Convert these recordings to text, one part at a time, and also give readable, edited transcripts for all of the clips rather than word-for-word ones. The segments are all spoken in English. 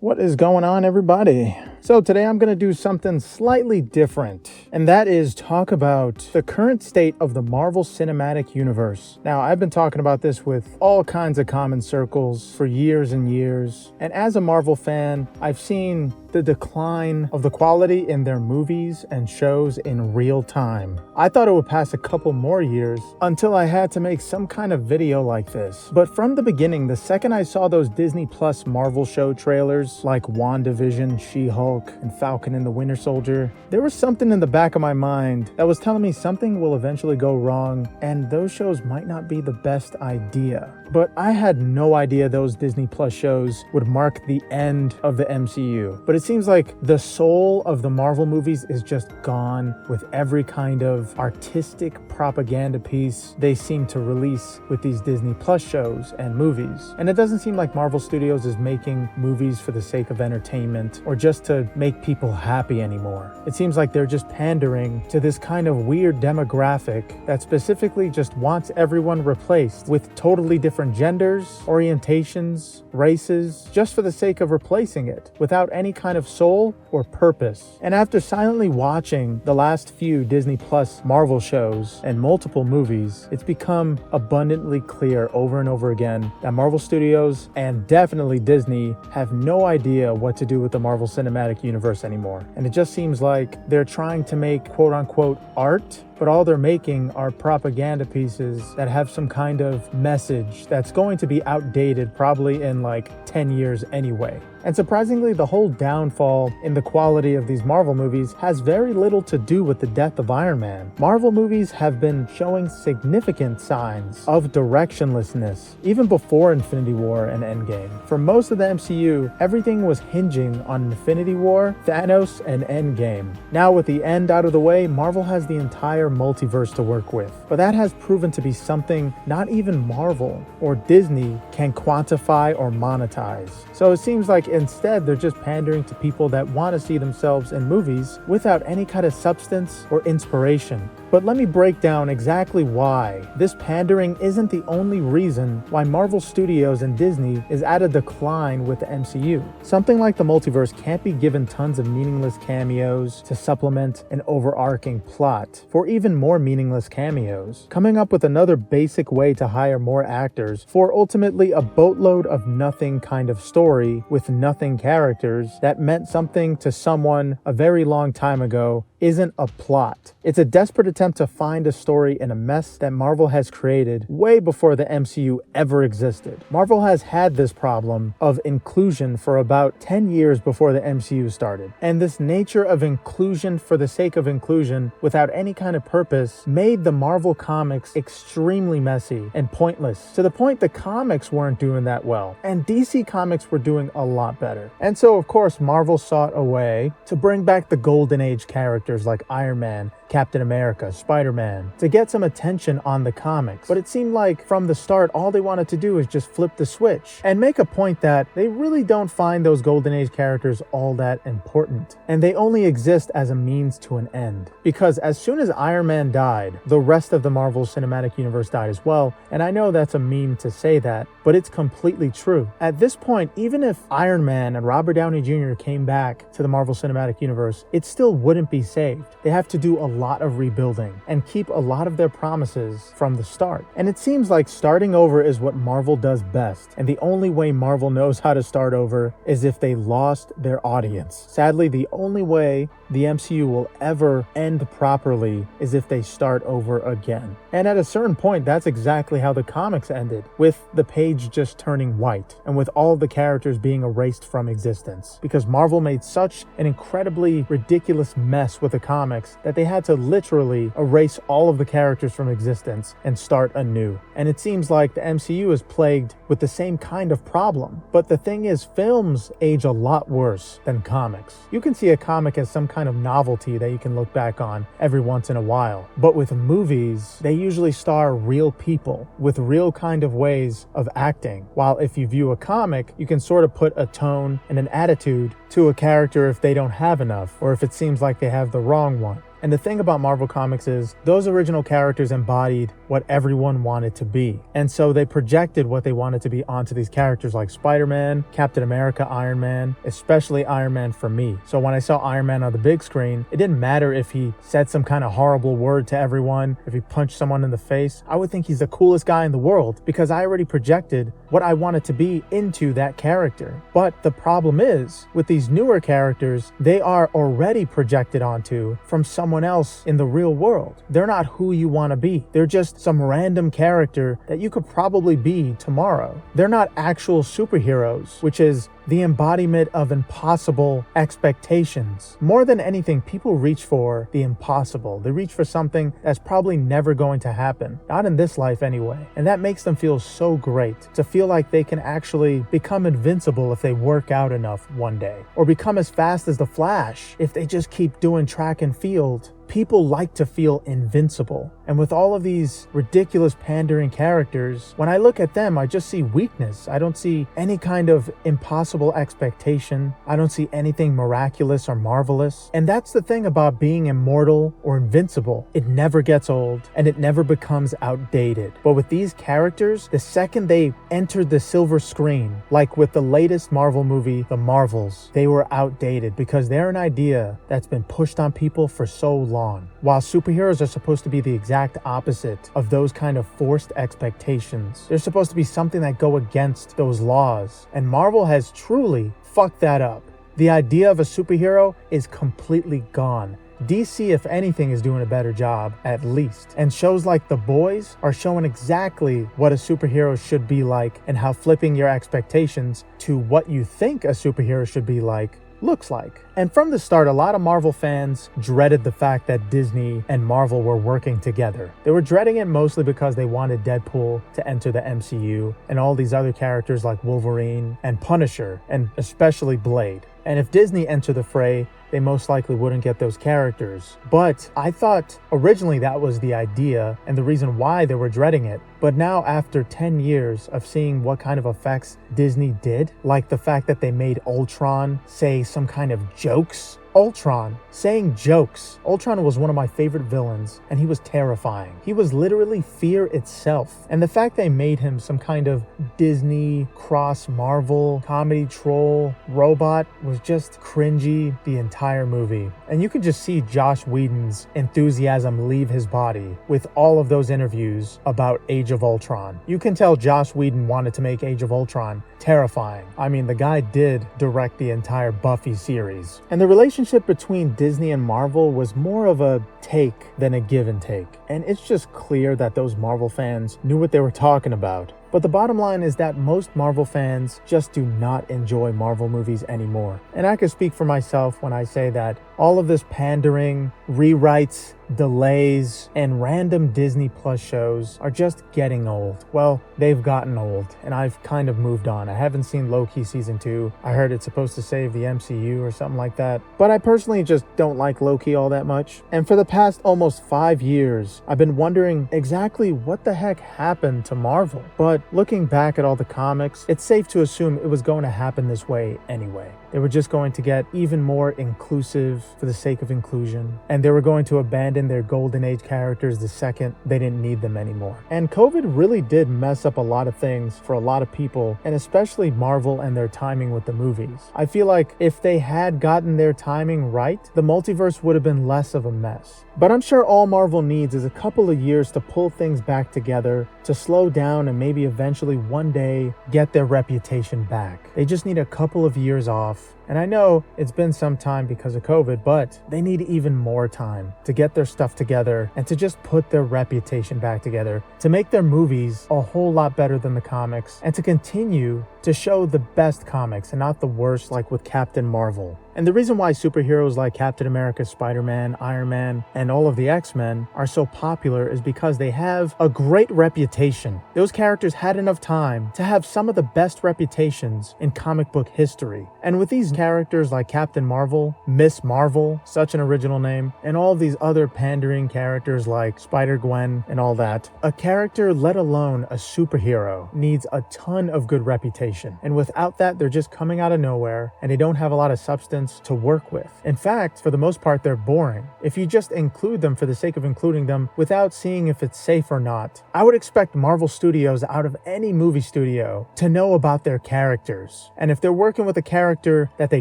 What is going on, everybody? So today I'm going to do something slightly different, and that is talk about the current state of the Marvel Cinematic Universe. Now, I've been talking about this with all kinds of common circles for years and years, and as a Marvel fan, I've seen the decline of the quality in their movies and shows in real time. I thought it would pass a couple more years until I had to make some kind of video like this. But from the beginning, the second I saw those Disney Plus Marvel show trailers like WandaVision, She-Hulk, and Falcon and the Winter Soldier, there was something in the back of my mind that was telling me something will eventually go wrong and those shows might not be the best idea. But I had no idea those Disney Plus shows would mark the end of the MCU. But it seems like the soul of the Marvel movies is just gone with every kind of artistic propaganda piece they seem to release with these Disney Plus shows and movies. And it doesn't seem like Marvel Studios is making movies for the sake of entertainment or just to make people happy anymore. It seems like they're just pandering to this kind of weird demographic that specifically just wants everyone replaced with totally different genders, orientations, races, just for the sake of replacing it without any kind of soul or purpose. And after silently watching the last few Disney Plus Marvel shows and multiple movies, it's become abundantly clear over and over again that Marvel Studios and definitely Disney have no idea what to do with the Marvel Cinematic Universe anymore. And it just seems like they're trying to make quote-unquote art, but all they're making are propaganda pieces that have some kind of message that's going to be outdated probably in like 10 years anyway. And surprisingly, the whole downfall in the quality of these Marvel movies has very little to do with the death of Iron Man. Marvel movies have been showing significant signs of directionlessness even before Infinity War and Endgame. For most of the MCU, everything was hinging on Infinity War, Thanos, and Endgame. Now with the end out of the way, Marvel has the entire multiverse to work with. But that has proven to be something not even Marvel or Disney can quantify or monetize. So it seems like instead, they're just pandering to people that want to see themselves in movies without any kind of substance or inspiration. But let me break down exactly why this pandering isn't the only reason why Marvel Studios and Disney is at a decline with the MCU. Something like the multiverse can't be given tons of meaningless cameos to supplement an overarching plot for even more meaningless cameos. Coming up with another basic way to hire more actors for ultimately a boatload of nothing kind of story with nothing characters that meant something to someone a very long time ago isn't a plot. It's a desperate attempt to find a story in a mess that Marvel has created way before the MCU ever existed. Marvel has had this problem of inclusion for about 10 years before the MCU started. And this nature of inclusion for the sake of inclusion without any kind of purpose made the Marvel comics extremely messy and pointless, to the point the comics weren't doing that well. And DC Comics were doing a lot better. And so, of course, Marvel sought a way to bring back the Golden Age characters like Iron Man, Captain America, Spider-Man, to get some attention on the comics. But it seemed like from the start, all they wanted to do is just flip the switch and make a point that they really don't find those Golden Age characters all that important. And they only exist as a means to an end. Because as soon as Iron Man died, the rest of the Marvel Cinematic Universe died as well. And I know that's a meme to say that, but it's completely true. At this point, even if Iron Man and Robert Downey Jr. came back to the Marvel Cinematic Universe, it still wouldn't be saved. They have to do a lot of rebuilding and keep a lot of their promises from the start. And it seems like starting over is what Marvel does best. And the only way Marvel knows how to start over is if they lost their audience. Sadly, the only way the MCU will ever end properly is if they start over again. And at a certain point, that's exactly how the comics ended, with the page just turning white and with all of the characters being erased from existence. Because Marvel made such an incredibly ridiculous mess with the comics that they had to literally erase all of the characters from existence and start anew. And it seems like the MCU is plagued with the same kind of problem. But the thing is, films age a lot worse than comics. You can see a comic as some kind of novelty that you can look back on every once in a while. But with movies, they usually star real people with real kind of ways of acting. While if you view a comic, you can sort of put a tone and an attitude to a character if they don't have enough, or if it seems like they have the wrong one. And the thing about Marvel Comics is those original characters embodied what everyone wanted to be. And so they projected what they wanted to be onto these characters like Spider-Man, Captain America, Iron Man, especially Iron Man for me. So when I saw Iron Man on the big screen, it didn't matter if he said some kind of horrible word to everyone, if he punched someone in the face. I would think he's the coolest guy in the world because I already projected what I wanted to be into that character. But the problem is, with these newer characters, they are already projected onto from someone else in the real world. They're not who you want to be. They're just some random character that you could probably be tomorrow. They're not actual superheroes, which is the embodiment of impossible expectations. More than anything, people reach for the impossible. They reach for something that's probably never going to happen. Not in this life anyway. And that makes them feel so great, to feel like they can actually become invincible if they work out enough one day, or become as fast as the Flash if they just keep doing track and field. People like to feel invincible. And with all of these ridiculous pandering characters, when I look at them, I just see weakness. I don't see any kind of impossible expectation. I don't see anything miraculous or marvelous. And that's the thing about being immortal or invincible. It never gets old and it never becomes outdated. But with these characters, the second they entered the silver screen, like with the latest Marvel movie, The Marvels, they were outdated because they're an idea that's been pushed on people for so long. While superheroes are supposed to be the exact opposite of those kind of forced expectations. They're supposed to be something that go against those laws. And Marvel has truly fucked that up. The idea of a superhero is completely gone. DC, if anything, is doing a better job, at least. And shows like The Boys are showing exactly what a superhero should be like and how flipping your expectations to what you think a superhero should be like looks like. And from the start, a lot of Marvel fans dreaded the fact that Disney and Marvel were working together. They were dreading it mostly because they wanted Deadpool to enter the MCU and all these other characters like Wolverine and Punisher, and especially Blade. And if Disney entered the fray, they most likely wouldn't get those characters. But I thought originally that was the idea and the reason why they were dreading it. But now, after 10 years of seeing what kind of effects Disney did, like the fact that they made Ultron say some kind of jokes. Ultron saying jokes. Ultron was one of my favorite villains, and he was terrifying. He was literally fear itself. And the fact they made him some kind of Disney cross Marvel comedy troll robot was just cringy the entire movie. And you could just see Joss Whedon's enthusiasm leave his body with all of those interviews about Age of Ultron. You can tell Joss Whedon wanted to make Age of Ultron terrifying. I mean, the guy did direct the entire Buffy series. And the relationship between Disney and Marvel was more of a take than a give and take. And it's just clear that those Marvel fans knew what they were talking about. But the bottom line is that most Marvel fans just do not enjoy Marvel movies anymore. And I can speak for myself when I say that all of this pandering, rewrites, delays, and random Disney Plus shows are just getting old. Well, they've gotten old, and I've kind of moved on. I haven't seen Loki season 2. I heard it's supposed to save the MCU or something like that. But I personally just don't like Loki all that much. And for the past almost 5 years, I've been wondering exactly what the heck happened to Marvel. But looking back at all the comics, it's safe to assume it was going to happen this way anyway. They were just going to get even more inclusive for the sake of inclusion, and they were going to abandon their golden age characters the second they didn't need them anymore. And COVID really did mess up a lot of things for a lot of people, and especially Marvel and their timing with the movies. I feel like if they had gotten their timing right, the multiverse would have been less of a mess. But I'm sure all Marvel needs is a couple of years to pull things back together, to slow down, and maybe eventually one day get their reputation back. They just need a couple of years off. And I know it's been some time because of COVID, but they need even more time to get their stuff together and to just put their reputation back together, to make their movies a whole lot better than the comics, and to continue to show the best comics and not the worst, like with Captain Marvel. And the reason why superheroes like Captain America, Spider-Man, Iron Man, and all of the X-Men are so popular is because they have a great reputation. Those characters had enough time to have some of the best reputations in comic book history. And with these characters like Captain Marvel, Miss Marvel, such an original name, and all of these other pandering characters like Spider-Gwen and all that, a character, let alone a superhero, needs a ton of good reputation. reputation. And without that, they're just coming out of nowhere and they don't have a lot of substance to work with. In fact, for the most part, they're boring. If you just include them for the sake of including them without seeing if it's safe or not, I would expect Marvel Studios out of any movie studio to know about their characters. And if they're working with a character that they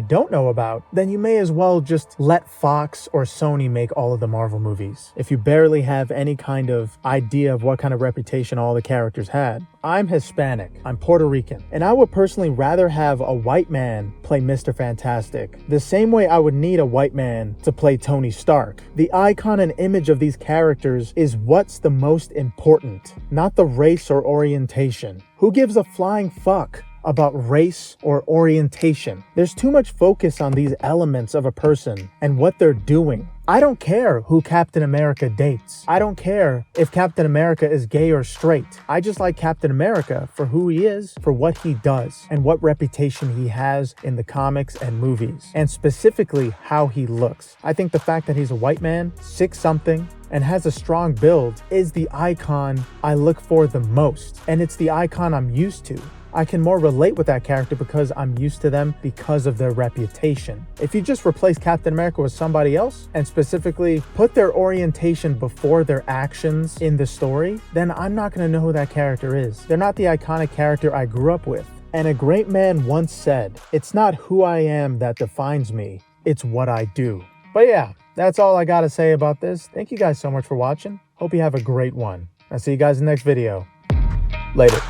don't know about, then you may as well just let Fox or Sony make all of the Marvel movies. If you barely have any kind of idea of what kind of reputation all the characters had. I'm Hispanic, I'm Puerto Rican, and I would personally rather have a white man play Mr. Fantastic, the same way I would need a white man to play Tony Stark. The icon and image of these characters is what's the most important, not the race or orientation. Who gives a flying fuck about race or orientation? There's too much focus on these elements of a person and what they're doing. I don't care who Captain America dates. I don't care if Captain America is gay or straight. I just like Captain America for who he is, for what he does, and what reputation he has in the comics and movies, and specifically how he looks. I think the fact that he's a white man, 6'something, and has a strong build is the icon I look for the most, and it's the icon I'm used to. I can more relate with that character because I'm used to them because of their reputation. If you just replace Captain America with somebody else and specifically put their orientation before their actions in the story, then I'm not going to know who that character is. They're not the iconic character I grew up with. And a great man once said, "It's not who I am that defines me, it's what I do." But yeah, that's all I got to say about this. Thank you guys so much for watching. Hope you have a great one. I'll see you guys in the next video. Later.